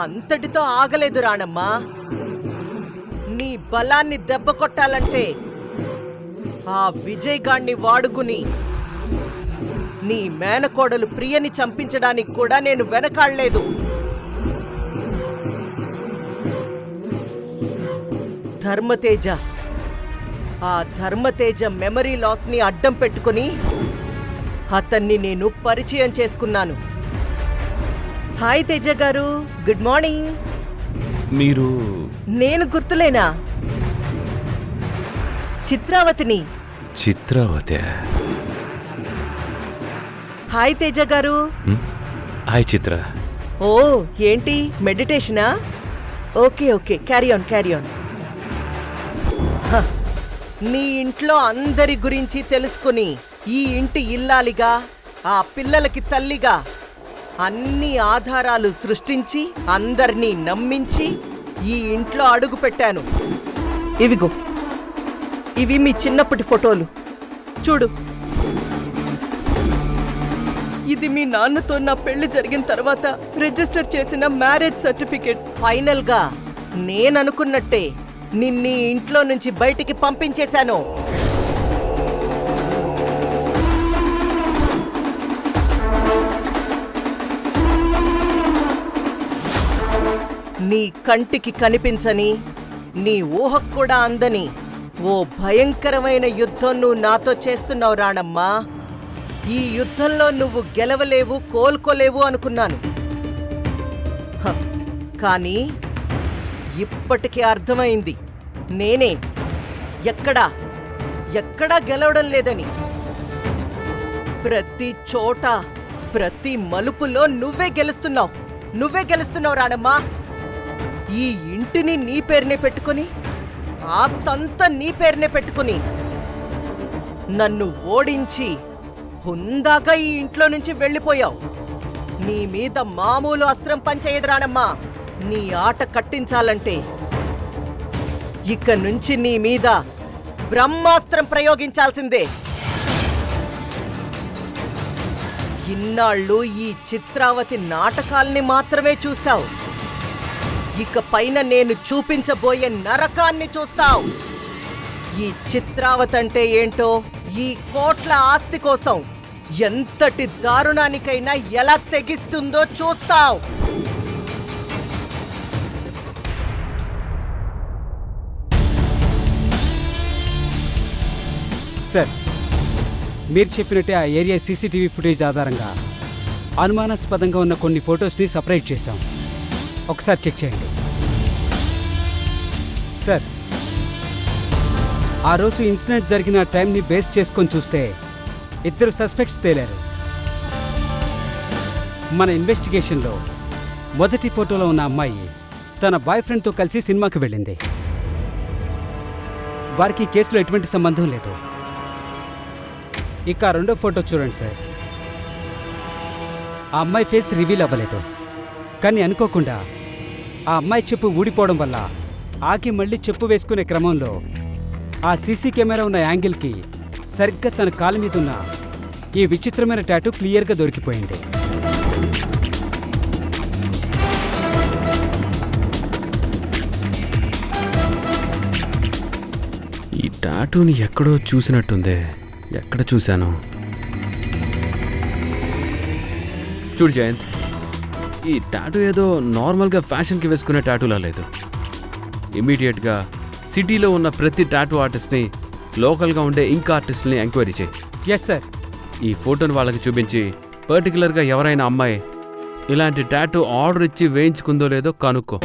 అంతటితో ఆగలేదు రాణమ్మా. నీ బలాన్ని దెబ్బ కొట్టాలంటే ఆ విజయ్ గాణ్ణి వాడుకుని నీ మేనకోడలు ప్రియని చంపించడానికి కూడా నేను వెనకాడలేదు. ధర్మతేజ, ఆ ధర్మతేజ మెమరీ లాస్ ని అడ్డం పెట్టుకుని అతన్ని నేను పరిచయం చేసుకున్నాను. హాయ్ తేజ గారు, గుడ్ మార్నింగ్. మీరు? నేను గుర్తులేనా? చిత్రావతిని. చిత్రావతి? హాయ్ తేజ గారు. హాయ్ చిత్ర. ఓ ఏంటి మెడిటేషనా? Okay okay, carry on carry on. నీ ఇంట్లో అందరి గురించి తెలుసుకుని ఈ ఇంటి ఇల్లాలిగా, ఆ పిల్లలకి తల్లిగా అన్ని ఆధారాలు సృష్టించి అందర్నీ నమ్మించి ఈ ఇంట్లో అడుగు పెట్టాను. ఇవిగో, ఇవి మీ చిన్నప్పటి ఫోటోలు చూడు. ఇది మీ నాన్నతో నా పెళ్లి జరిగిన తర్వాత రిజిస్టర్ చేసిన మ్యారేజ్ సర్టిఫికేట్. ఫైనల్ గా నేననుకున్నట్టే నిన్నీ ఇంట్లో నుంచి బయటికి పంపించేశాను. నీ కంటికి కనిపించని, నీ ఊహకు కూడా అందని ఓ భయంకరమైన యుద్ధం నువ్వు నాతో చేస్తున్నావు రాణమ్మా. ఈ యుద్ధంలో నువ్వు గెలవలేవు, కోలుకోలేవు అనుకున్నాను. కానీ ఇప్పటికీ అర్థమైంది, నేనే ఎక్కడా గెలవడం లేదని. ప్రతి చోట, ప్రతి మలుపులో నువ్వే గెలుస్తున్నావు రాణమ్మా. ఈ ఇంటిని నీ పేరునే పెట్టుకుని, ఆస్తంతా నీ పేరునే పెట్టుకుని నన్ను ఓడించి హుందాగా ఈ ఇంట్లో నుంచి వెళ్ళిపోయావు. నీ మీద మామూలు అస్త్రం పనిచేయదు రాణమ్మా. నీ ఆట కట్టించాలంటే ఇక నుంచి నీ మీద బ్రహ్మాస్త్రం ప్రయోగించాల్సిందే. ఇన్నాళ్ళు ఈ చిత్రావతి నాటకాల్ని మాత్రమే చూశావు. ఇక పైన నేను చూపించబోయే నరకాన్ని చూస్తావు. ఈ చిత్రావతి అంటే ఏంటో, ఈ కోట్ల ఆస్తి కోసం ఎంతటి దారుణానికైనా ఎలా తెగిస్తుందో చూస్తావు. సార్, మీరు చెప్పినట్టే ఆ ఏరియా సీసీటీవీ ఫుటేజ్ ఆధారంగా అనుమానాస్పదంగా ఉన్న కొన్ని ఫొటోస్ని సపరేట్ చేశాం. ఒకసారి చెక్ చేయండి. సార్, ఆ రోజు ఇన్సిడెంట్ జరిగిన టైంని బేస్ చేసుకొని చూస్తే 2 సస్పెక్ట్స్ తేలారు. మన ఇన్వెస్టిగేషన్లో మొదటి ఫోటోలో ఉన్న అమ్మాయి తన బాయ్ ఫ్రెండ్తో కలిసి సినిమాకి వెళ్ళింది. వారికి కేసులో ఎటువంటి సంబంధం లేదు. ఇక రెండో ఫోటో చూడండి సార్. ఆ అమ్మాయి ఫేస్ రివీల్ అవ్వలేదు, కానీ అనుకోకుండా ఆ అమ్మాయి చెప్పు ఊడిపోవడం వల్ల ఆకి మళ్ళీ చెప్పు వేసుకునే క్రమంలో ఆ సీసీ కెమెరా ఉన్న యాంగిల్కి సరిగ్గా తన కాలు మీద ఉన్న ఈ విచిత్రమైన టాటూ క్లియర్గా దొరికిపోయింది. ఈ టాటూని ఎక్కడో చూసినట్టుందే. ఎక్కడ చూశాను? చూడు జయంత్, ఈ టాటూ ఏదో నార్మల్గా ఫ్యాషన్కి వేసుకునే టాటూలా లేదు. ఇమీడియట్గా సిటీలో ఉన్న ప్రతి టాటూ ఆర్టిస్ట్ని, లోకల్గా ఉండే ఇంక్ ఆర్టిస్ట్ని ఎంక్వైరీ చేయి. Yes sir. ఈ ఫోటోని వాళ్ళకి చూపించి పర్టికులర్గా ఎవరైనా అమ్మాయి ఇలాంటి టాటూ ఆర్డర్ ఇచ్చి వేయించుకుందో లేదో కనుక్కో.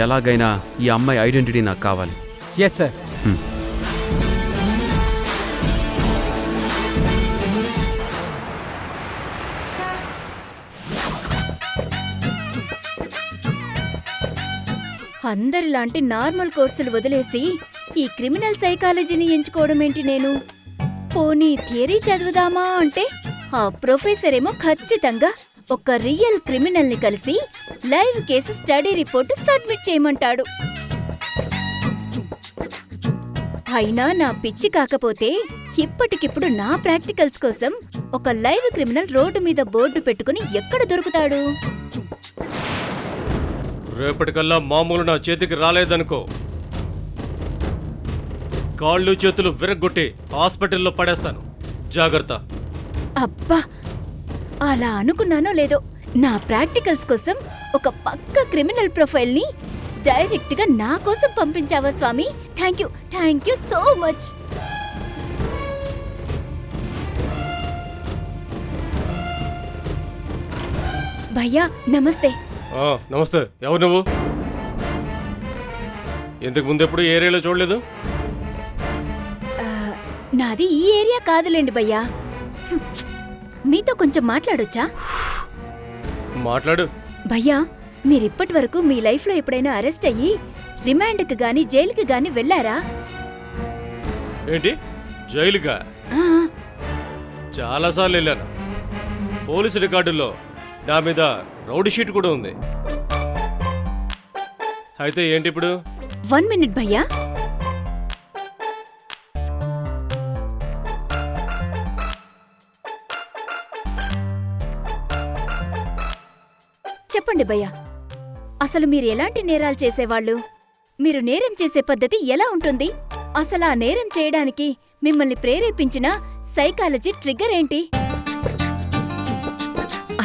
ఎలాగైనా ఈ అమ్మాయి ఐడెంటిటీ నాకు కావాలి. Yes sir. అందరిలాంటి నార్మల్ కోర్సులు వదిలేసి ఈ క్రిమినల్ సైకాలజీని ఎంచుకోవడం ఏంటి? నేను పోనీ థియరీ చదువుదామా అంటే ఆ ప్రొఫెసర్ ఏమో ఖచ్చితంగా ఒక రియల్ క్రిమినల్ ని కలిసి live case study report submit చేయమంటాడు. అయినా నా పిచ్చి కాకపోతే ఇప్పటికిప్పుడు నా ప్రాక్టికల్స్ కోసం ఒక లైవ్ క్రిమినల్ రోడ్డు మీద బోర్డు పెట్టుకుని ఎక్కడ దొరుకుతాడు? రేపటికల్లా మామూలు నా చేతికి రాలేదనుకో, కాళ్ళు చేతులు విరగ్గొట్టి హాస్పిటల్లో పడేస్తాను. జాగ్రత్త. అబ్బా, అలా అనుకున్నానో లేదో, నా ప్రాక్టికల్స్ కోసం ఒక పక్క క్రిమినల్ ప్రొఫైల్ ని డైరెక్ట్ గా నా కోసం పంపించావా స్వామి? Thank you so much. భయ్యా నమస్తే. నమస్తే. ఎవరు నువ్వు? ఇంతకు ముందు ఎప్పుడు ఏరియాలో చూడలేదు. నాది ఈ ఏరియా కాదులేండి భయ్యా. మీతో కొంచెం మాట్లాడొచ్చా? మాట్లాడు. భయ్యా, మీరిప్పటి వరకు మీ లైఫ్లో ఎప్పుడైనా అరెస్ట్ అయ్యి రిమాండ్కి గాని జైలుకి గాని వెళ్ళారా? ఏంటి, జైలుగా? ఆ, చాలాసార్లు వెళ్ళాను. పోలీసు రికార్డుల్లో నా మీద రౌడీ షీట్ కూడా ఉంది. అయితే ఏంటి ఇప్పుడు? 1 మినిట్ భయ్యా. చెప్పండి భయ్యా, అసలు మీరు ఎలాంటి నేరాలు చేసేవాళ్ళు? మీరు నేరం చేసే పద్ధతి ఎలా ఉంటుంది? అసలు ఆ నేరం చేయడానికి మిమ్మల్ని ప్రేరేపించిన సైకాలజీ ట్రిగ్గర్ ఏంటి?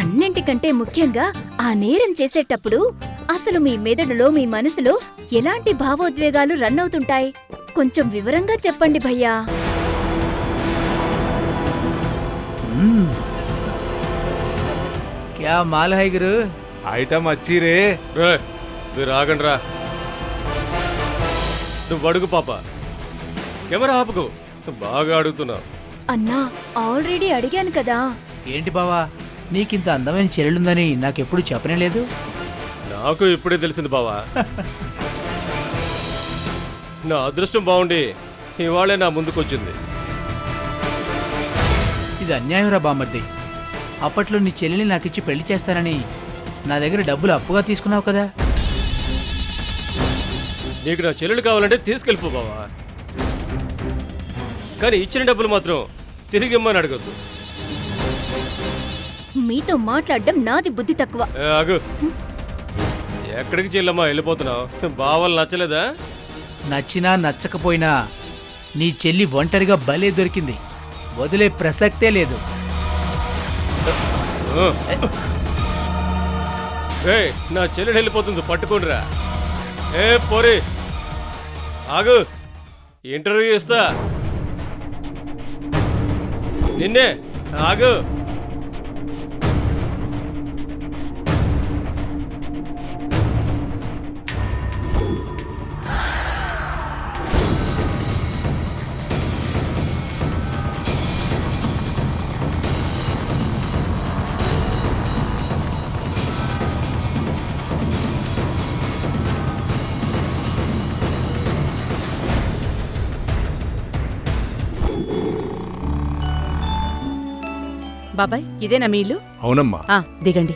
అన్నింటికంటే ముఖ్యంగా ఆ నేరం చేసేటప్పుడు అసలు మీ మెదడులో, మీ మనసులో ఎలాంటి భావోద్వేగాలు రన్ అవుతుంటాయి? కొంచెం వివరంగా చెప్పండి భయ్యా. क्या माल है गुरु? ఐటమ్ వచ్చి రే. రే, మీరు ఆగండి రా. నువ్వు అడుగు పాప, కెమెరా ఆపుకో. బాగా అడుగుతున్నావు. అన్నా, ఆల్రెడీ అడిగాను కదా. ఏంటి బావా, నీకింత అందమైన చెల్లెలుందని నాకెప్పుడు చెప్పనే లేదు. నాకు ఇప్పుడే తెలిసింది బావా. నా అదృష్టం బాగుండి ఇవాళే నా ముందుకొచ్చింది. ఇది అన్యాయంరా బామ్మర్ది. అప్పట్లో నీ చెల్లెల్ని నాకిచ్చి పెళ్లి చేస్తానని నా దగ్గర డబ్బులు అప్పుగా తీసుకున్నావు కదా. నీకు నా చెల్లెలు కావాలంటే తీసుకెళ్ళిపో బావా, కానీ ఇచ్చిన డబ్బులు మాత్రం తిరిగి ఇమ్మని అడగద్దు. మీతో మాట్లాడడం నాది బుద్ధి తక్కువ. ఆగు. ఎక్కడికి చెల్లమ్మా వెళ్ళిపోతున్నావు? బావలు నచ్చలేదా? నచ్చినా నచ్చకపోయినా నీ చెల్లి ఒంటరిగా భలే దొరికింది. వదిలే ప్రసక్తే లేదు. నా చెల్లెడు వెళ్ళిపోతుంది, పట్టుకోండిరా. ఏ పోరి, ఆగు, ఇంటర్వ్యూ ఇస్తా. నిన్నే, ఆగు. బాబాయ్, ఇదేనా మీ ఇల్లు? అవునమ్మా. దిగండి.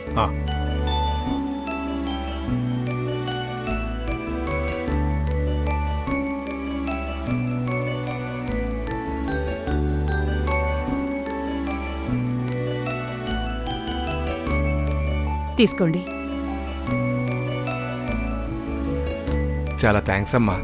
తీసుకోండి. చాలా థ్యాంక్స్ అమ్మా.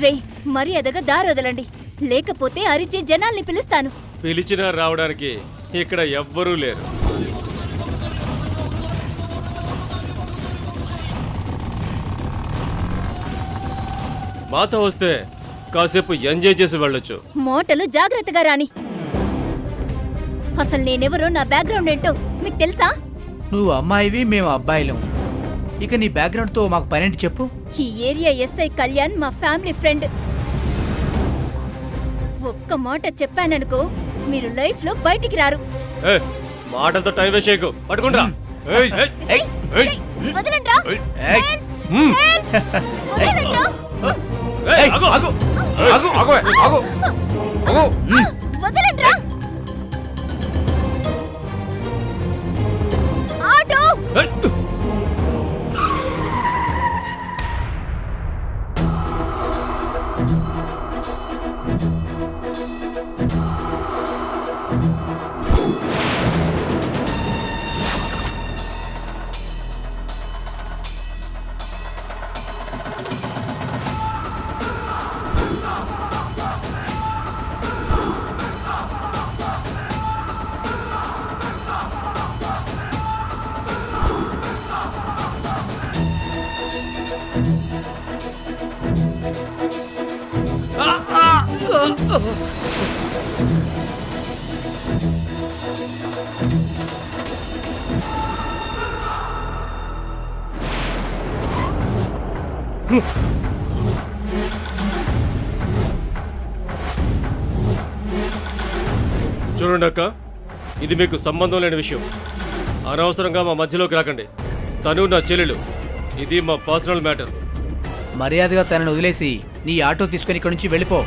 రే, మర్యాదగా దారొదలండి, లేకపోతే అరిచే జనాల్ని పిలుస్తాను. పిలిచినా రావడానికి ఇక్కడ ఎవ్వరూ లేరు. మాతో వస్తే కాసేపు ఎంజాయ్ చేసి వెళ్ళొచ్చు. మోటలు జాగ్రత్తగా రాని. అసలు నేనెవరో నా బ్యాక్గ్రౌండ్ ఏంటో మీకు తెలుసా? నువ్వు అమ్మాయివి, మేము అబ్బాయిలం. ఇక నీ బ్యాక్గ్రౌండ్తో మాకు పనేంటి చెప్పు. ఈ ఏరియా ఎస్ఐ కళ్యాణ్ మా ఫ్యామిలీ ఫ్రెండ్. ఒక్క మాట చెప్పాననుకో మీరు లైఫ్ లో బయటికి రారు. ఏ, మాటలతో టైం వేస్ట్ చేయకు. పట్టుకుంటా. ఏయ్, వదలండ్రా. ఏయ్. వదలండ్రా. ఏయ్, ఆగు. ఆగు, ఆగు, ఆగు. వదలండ్రా. ఆటో. చూడండి అక్క, ఇది మీకు సంబంధం లేని విషయం. అనవసరంగా మా మధ్యలోకి రాకండి. తను నా చెల్లెలు. ఇది మా పర్సనల్ మ్యాటర్. మర్యాదగా తనను వదిలేసి నీ ఆటో తీసుకుని ఇక్కడి నుంచి వెళ్ళిపో.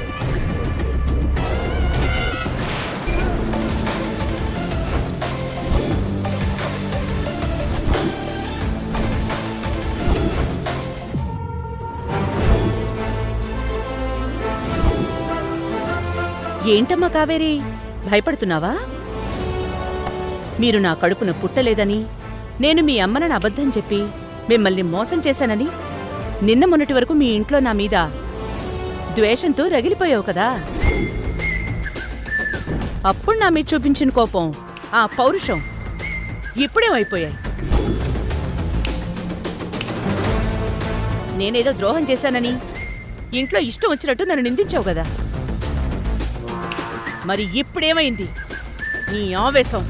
ఏంటమ్మా కావేరి, భయపడుతున్నావా? మీరు నా కడుపున పుట్టలేదని, నేను మీ అమ్మనని అబద్ధం చెప్పి మిమ్మల్ని మోసం చేశానని నిన్న మొన్నటి వరకు మీ ఇంట్లో నా మీద ద్వేషంతో రగిలిపోయావు కదా. అప్పుడు నా మీద చూపించిన కోపం, ఆ పౌరుషం ఇప్పుడేమైపోయాయి? నేనేదో ద్రోహం చేశానని ఇంట్లో ఇష్టం వచ్చినట్టు నన్ను నిందించావు కదా. మరి ఇప్పుడేమైంది నీ ఆవేశం?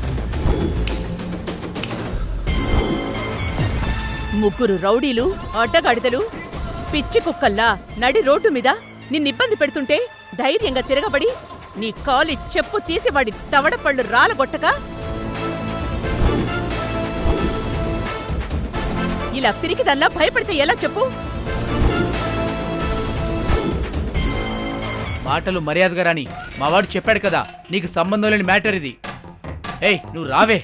ముగ్గురు రౌడీలు, అడ్డగాడిదలు, పిచ్చి కుక్కల్లా నడి రోడ్డు మీద నిన్నిబ్బంది పెడుతుంటే ధైర్యంగా తిరగబడి నీ కాలి చెప్పు తీసివాడి తవడపళ్ళు రాలగొట్టక ఇలా పిరికిదల్లా భయపడితే ఎలా చెప్పు? మాటలు మర్యాదగా రాని. మావాడు చెప్పాడు కదా నీకు సంబంధం లేని మ్యాటర్ ఇది. ఏయ్, నువ్వు రావే.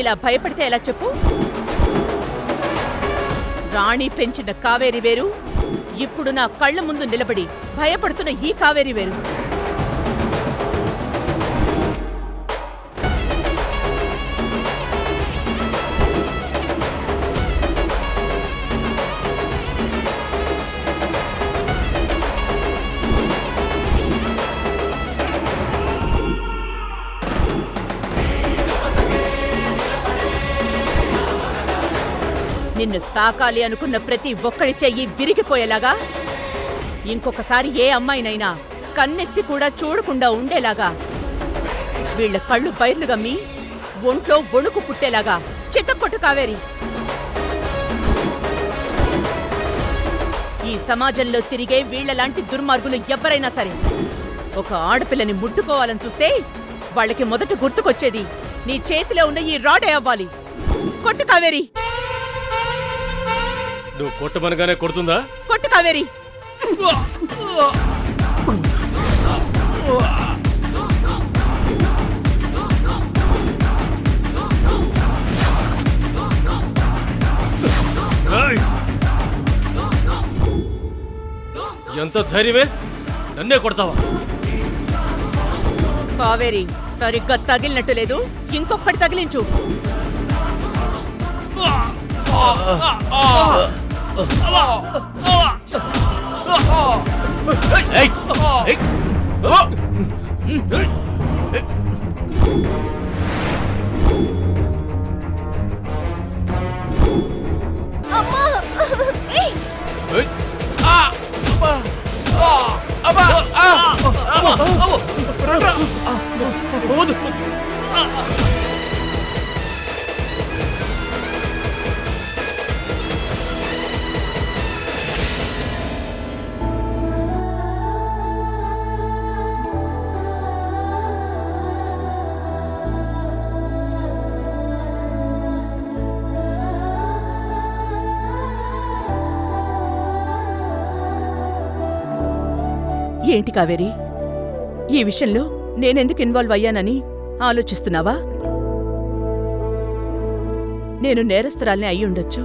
ఇలా భయపడితే ఎలా చెప్పు? రాణి పెంచిన కావేరి వేరు, ఇప్పుడు నా కళ్ళ ముందు నిలబడి భయపడుతున్న ఈ కావేరి వేరు. నిన్ను తాకాలి అనుకున్న ప్రతి ఒక్కడి చెయ్యి విరిగిపోయేలాగా, ఇంకొకసారి ఏ అమ్మాయినైనా కన్నెత్తి కూడా చూడకుండా ఉండేలాగా, వీళ్ల కళ్ళు బైర్లు గమ్మి ఒంట్లో వణుకు పుట్టేలాగా చిత్తకొట్టు కావేరి. ఈ సమాజంలో తిరిగే వీళ్లలాంటి దుర్మార్గులు ఎవరైనా సరే ఒక ఆడపిల్లని ముట్టుకోవాలని చూస్తే వాళ్ళకి మొదట గుర్తుకొచ్చేది నీ చేతిలో ఉన్న ఈ రాడే అవ్వాలి. కొట్టు కావేరి. నువ్వు కొట్టమనగానే కొడుతుందా? కొట్టు కావేరి. ఎంత ధైర్యమే, నన్నే కొడతావా? కావేరి, సరిగ్గా తగిలినట్టు లేదు, ఇంకొకటి తగిలించు. అమ్మా! ఏయ్! ఏంటి కావేరి, ఈ విషయంలో నేనెందుకు ఇన్వాల్వ్ అయ్యానని ఆలోచిస్తున్నావా? నేను నేరస్తురాల్ని అయి ఉండొచ్చు,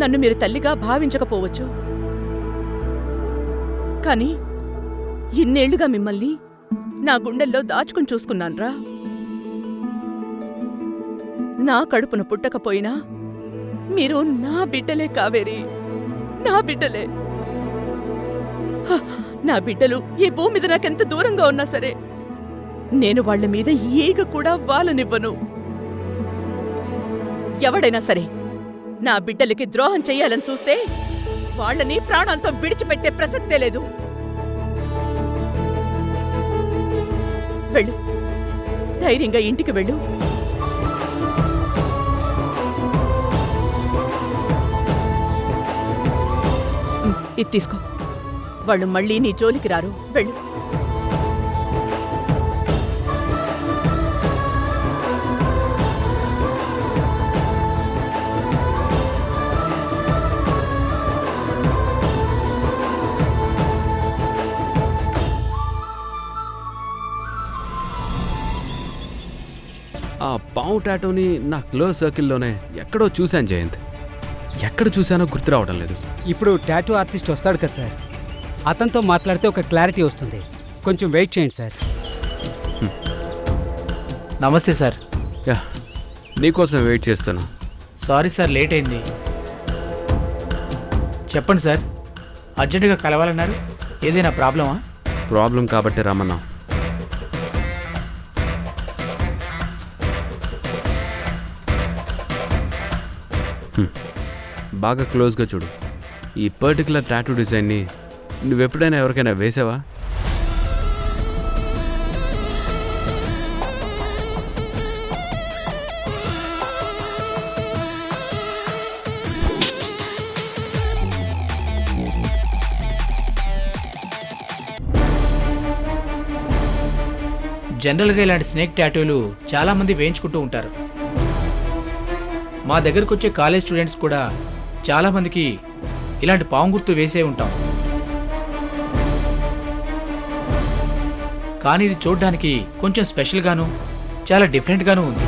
నన్ను మీరు తల్లిగా భావించకపోవచ్చు, కానీ ఇన్నేళ్లుగా మిమ్మల్ని నా గుండెల్లో దాచుకుని చూసుకున్నాన్రా. నా కడుపున పుట్టకపోయినా మీరు నా బిడ్డలే కావేరి, నా బిడ్డలే. హ, నా బిడ్డలు ఈ భూమి మీద నాకెంత దూరంగా ఉన్నా సరే నేను వాళ్ల మీద ఈగ కూడా వాలనివ్వను. ఎవడైనా సరే నా బిడ్డలకి ద్రోహం చెయ్యాలని చూస్తే వాళ్ళని ప్రాణాలతో విడిచిపెట్టే ప్రసక్తే లేదు. వెళ్ళు, ధైర్యంగా ఇంటికి వెళ్ళు. ఇది తీసుకో, వాళ్ళు మళ్ళీ నీ జోలికి రారు. వెళ్ళు. ఆ పావు టాటోని నా క్లోజ్ సర్కిల్లోనే ఎక్కడో చూశాను జయంత్. ఎక్కడ చూశానో గుర్తు రావడం లేదు. ఇప్పుడు టాటూ ఆర్టిస్ట్ వస్తాడు కదా సార్, అతనితో మాట్లాడితే ఒక క్లారిటీ వస్తుంది. కొంచెం వెయిట్ చేయండి సార్. నమస్తే సార్. యా, నీకోసం వెయిట్ చేస్తాను. సారీ సార్, లేట్ అయింది. చెప్పండి సార్, అర్జెంటుగా కలవాలన్నారు. ఏదైనా ప్రాబ్లమా? ప్రాబ్లం కాబట్టి రమ్మన్నా. బాగా క్లోజ్గా చూడు. ఈ పర్టికులర్ టాటూ డిజైన్ని నువ్వెప్పుడైనా ఎవరికైనా వేసావా? జనరల్గా ఇలాంటి స్నేక్ టాటూలు చాలామంది వేయించుకుంటూ ఉంటారు. మా దగ్గరకు వచ్చే కాలేజ్ స్టూడెంట్స్ కూడా చాలామందికి ఇలాంటి పాము గుర్తు వేసే ఉంటాం. కానీ ఇది చూడ్డానికి కొంచెం స్పెషల్గాను చాలా డిఫరెంట్గాను ఉంది.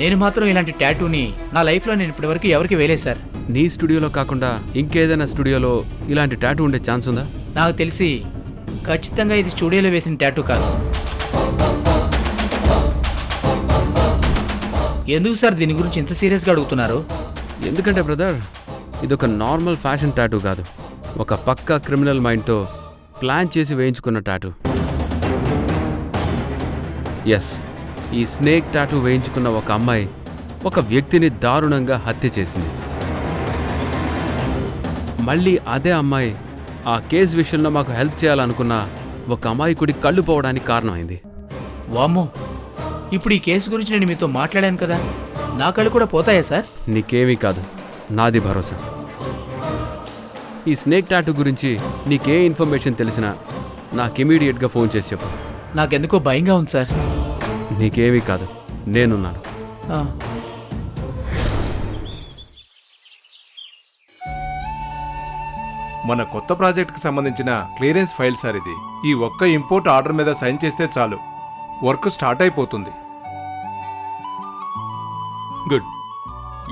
నేను మాత్రం ఇలాంటి టాటూని నా లైఫ్లో నేను ఇప్పటివరకు ఎవరికి వేయలేదు సార్. నీ స్టూడియోలో కాకుండా ఇంకేదైనా స్టూడియోలో ఇలాంటి టాటూ ఉండే ఛాన్స్ ఉందా? నాకు తెలిసి ఖచ్చితంగా ఇది స్టూడియోలో వేసిన టాటూ కాదు. ఎందుకు సార్ దీని గురించి ఇంత సీరియస్గా అడుగుతున్నారు? ఎందుకంటే బ్రదర్, ఇదొక నార్మల్ ఫ్యాషన్ టాటూ కాదు. ఒక పక్కా క్రిమినల్ మైండ్తో ప్లాన్ చేసి వేయించుకున్న టాటూ. ఎస్, ఈ స్నేక్ టాటూ వేయించుకున్న ఒక అమ్మాయి ఒక వ్యక్తిని దారుణంగా హత్య చేసింది. మళ్ళీ అదే అమ్మాయి ఆ కేసు విషయంలో మాకు హెల్ప్ చేయాలనుకున్న ఒక అమాయకుడి కళ్ళు పోవడానికి కారణమైంది. వామ్మో, ఇప్పుడు ఈ కేసు గురించి నేను మీతో మాట్లాడాను కదా, నా కళ్ళు కూడా పోతాయా సార్? నీకేమీ కాదు, నాది భరోసా. ఈ స్నేక్ టాటూ గురించి నీకే ఇన్ఫర్మేషన్ తెలిసినా నాకు ఇమీడియట్గా ఫోన్ చేసి చెప్పు. నాకెందుకో భయంగా ఉంది సార్. నీకేమీ కాదు, నేనున్నాను. ఆ. మన కొత్త ప్రాజెక్ట్కి సంబంధించిన క్లియరెన్స్ ఫైల్ సార్ ఇది. ఈ ఒక్క ఇంపోర్ట్ ఆర్డర్ మీద సైన్ చేస్తే చాలు, వర్క్ స్టార్ట్ అయిపోతుంది. గుడ్.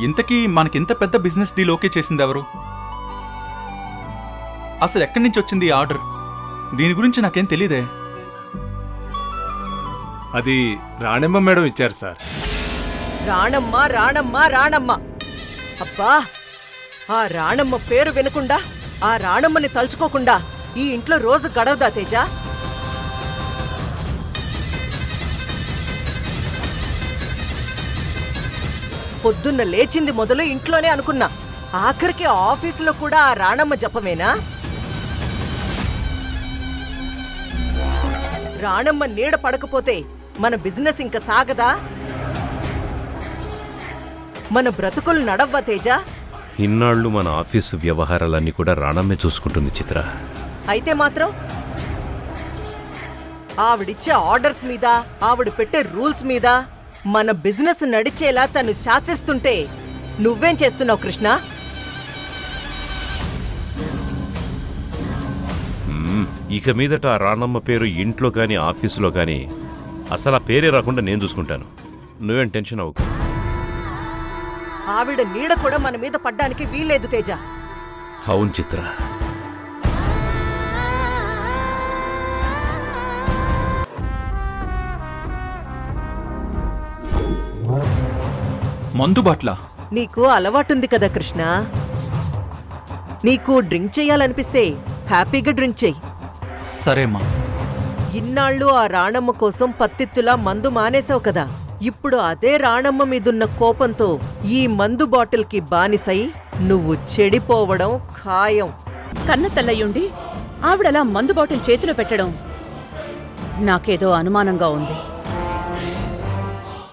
ఇంతకీ మనకింత పెద్ద బిజినెస్ డీల్ ఓకే చేసింది ఎవరు? అసలు ఎక్కడి నుంచి వచ్చింది ఈ ఆర్డర్? దీని గురించి నాకేం తెలీదే. అది రాణమ్మ మేడం ఇచ్చారు సార్. రాణమ్మ రాణమ్మ రాణమ్మ, అబ్బా! ఆ రాణమ్మ పేరు వినకుండా, ఆ రాణమ్మని తలుచుకోకుండా ఈ ఇంట్లో రోజు గడవదా తేజ? పొద్దున్న లేచింది మొదలు ఇంట్లోనే అనుకున్నా, ఆఖరికి ఆఫీసులో కూడా ఆ రాణమ్మ జపమేనా? రాణమ్మ నీడ పడకపోతే మన బిజినెస్ ఇంకా సాగదా? మన బ్రతుకులు నడవ్వా తేజ? ఇన్నాళ్ళు మన ఆఫీసు వ్యవహారాలన్నీ కూడా రాణమ్మే చూసుకుంటుంది చిత్ర. అయితే మాత్రం ఆవిడిచ్చే ఆర్డర్స్ మీద, ఆవిడ పెట్టే రూల్స్ మీద మన బిజినెస్ నడిచేలా తను శాసిస్తుంటే నువ్వేం చేస్తున్నావు కృష్ణ? ఇక మీదట ఆ రాణమ్మ పేరు ఇంట్లో కానీ ఆఫీసులో కానీ అసలు ఆ పేరే రాకుండా నేను చూసుకుంటాను. నువ్వేం టెన్షన్ అవ్వకు. ఆవిడ నీడ కూడా మన మీద పడ్డానికి వీల్లేదు తేజ. అవును చిత్ర. మందు బాట్ల నీకు అలవాటుంది కదా కృష్ణ. నీకు డ్రింక్ చేయాలనిపిస్తే హ్యాపీగా డ్రింక్ చెయ్యి. సరేమ్మా. ఇన్నాళ్ళు ఆ రాణమ్మ కోసం పత్తిత్తులా మందు మానేశావు కదా, ఇప్పుడు అదే రాణమ్మ మీదున్న కోపంతో ఈ మందు బాటిల్కి బానిసై నువ్వు చెడిపోవడం ఖాయం. కన్న తల్లయ్యుండి ఆవిడలా మందు బాటిల్ చేతిలో పెట్టడం నాకేదో అనుమానంగా ఉంది.